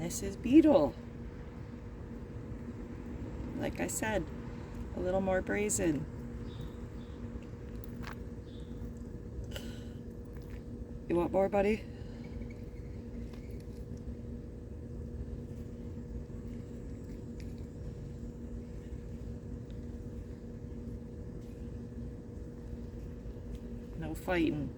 this is Beetle. Like I said, a little more brazen. You want more, buddy? No fighting.